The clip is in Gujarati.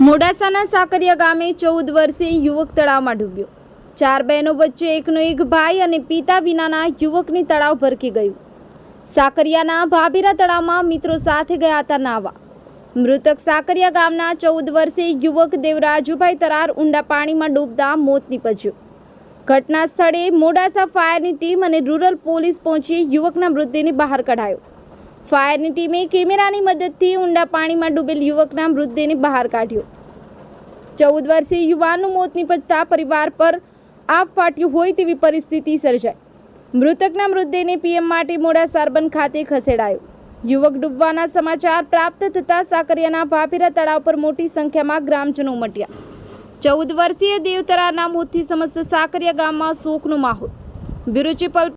મોડાસાના સાકરિયા ગામે 14 વર્ષીય યુવક તળાવમાં ડૂબ્યો। 4 બહેનો વચ્ચે એકનો એક ભાઈ અને પિતા વિનાના યુવકની તળાવ ભરકી ગયું। સાકરિયાના ભાભીરા તળાવમાં મિત્રો સાથે ગયા હતા નાહવા। મૃતક સાકરિયા ગામના 14 વર્ષીય યુવક દેવરાજુભાઈ તરાર ઊંડા પાણીમાં ડૂબતા મોત નીપજ્યું। ઘટના સ્થળે મોડાસા ફાયરની ટીમ અને રૂરલ પોલીસ પહોંચી યુવકના મૃતદેહને બહાર કઢાયો। ફાયરની ટીમે કેમેરાની મદદથી ઊંડા પાણીમાં ડૂબેલ યુવકના મૃતદેહને બહાર કાઢ્યો। 14 વર્ષીય યુવાનનું મોત નીપજતા પરિવાર પર આપ ફાટ્યું હોય તેવી પરિસ્થિતિ સર્જાઈ। મૃતકના મૃતદેહને પીએમ માટે મોડાસા અર્બન ખાતે ખસેડાયો। યુવક ડૂબવાના સમાચાર પ્રાપ્ત થતાં સાકરિયાના ભાભીરા તળાવ પર મોટી સંખ્યામાં ગ્રામજનો ઉમટ્યા। 14 વર્ષીય દેવ તરારના મોતથી સમસ્ત સાકરિયા ગામમાં શોકનો માહોલ। Bureau chief